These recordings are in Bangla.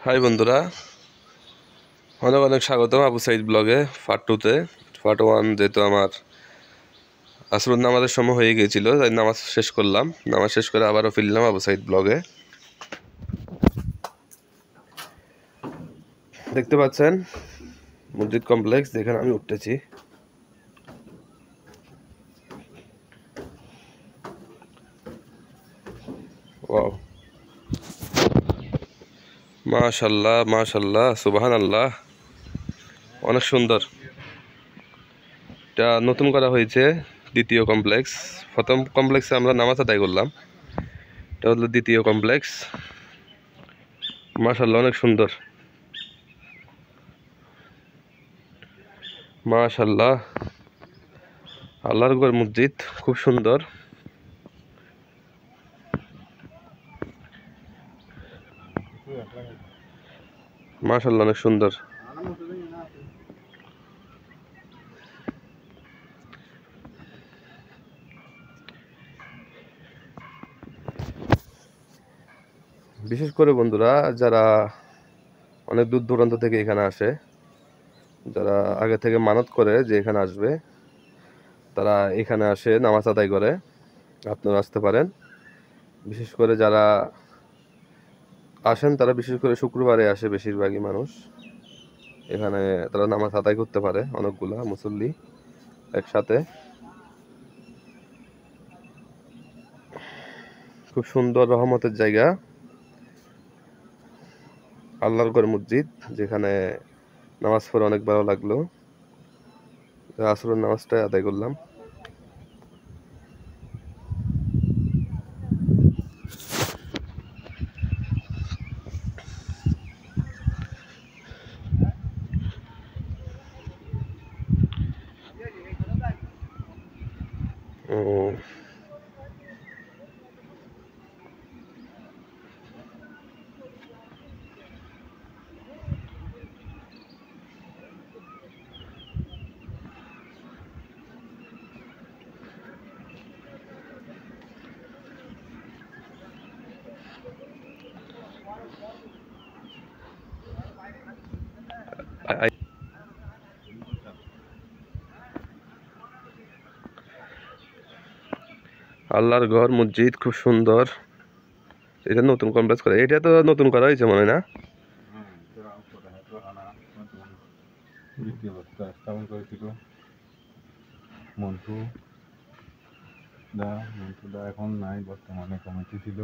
হাই বন্ধুরা, অনেক অনেক স্বাগতম আবু সাইদ ব্লগে পার্ট 2-তে। পার্ট 1 যেহেতু আমার আসরের নামাজের সময় হয়ে গিয়েছিল, তাই নামাজ শেষ করলাম। নামাজ শেষ করে আবারও ফিরলাম আবু সাইদ ব্লগে। দেখতে পাচ্ছেন মসজিদ কমপ্লেক্স, যেখানে আমি উঠতেছি। ওয়াও, মাশাল্লাহ মাশাল্লাহ, সুবহানাল্লাহ, অনেক সুন্দর। এটা নতুন করা হয়েছে, দ্বিতীয় কমপ্লেক্স। প্রথম কমপ্লেক্সে আমরা নামাজ আদায় করলাম, এটা হলো দ্বিতীয় কমপ্লেক্স। মাশাল্লাহ, অনেক সুন্দর, মাশাল্লাহ। আল্লাহর ঘর মসজিদ খুব সুন্দর। মাশাল্লাহ, অনেক সুন্দর। বিশেষ করে বন্ধুরা, যারা অনেক দূর দূরান্ত থেকে এখানে আসে, যারা আগে থেকে মানত করে যে এখানে আসবে, তারা এখানে আসে নামাজ আদায় করে। আপনারা আসতে পারেন। বিশেষ করে যারা আসেন, তারা বিশেষ করে শুক্রবারে আসে বেশিরভাগই মানুষ। এখানে তারা নামাজ আদায় করতে পারে, অনেকগুলা মুসল্লি একসাথে। খুব সুন্দর রহমতের জায়গা, আল্লাহর ঘর মসজিদ, যেখানে নামাজ পড়ে অনেক ভালো লাগলো। আসরের নামাজটা আদায় করলাম। আল্লাহর ঘর মসজিদ খুব সুন্দর। এটা নতুন কমপ্লেক্স করা, এটা তো নতুন করা হয়েছে মনে হয় না? স্থাপন করেছিল মন্টু দা এখন নাই, বর্তমানে কমিটি ছিল।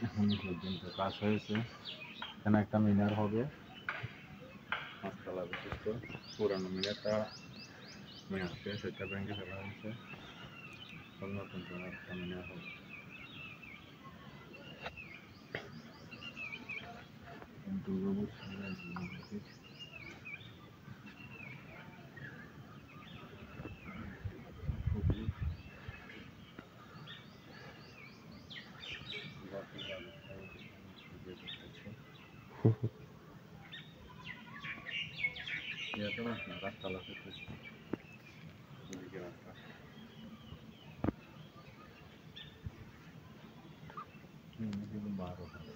এখন পর্যন্ত কাজ হয়েছে। এখানে একটা মিনার হবে, 5 তলা বিশিষ্ট। পুরানো মিনারটা শেষ, সেটা ভেঙে ফেলা হয়েছে। নতুন একটা মিনার হবে। দুর্গাপুর রাস্তা লাগছে, ওদিকে রাস্তা। বারো আসলে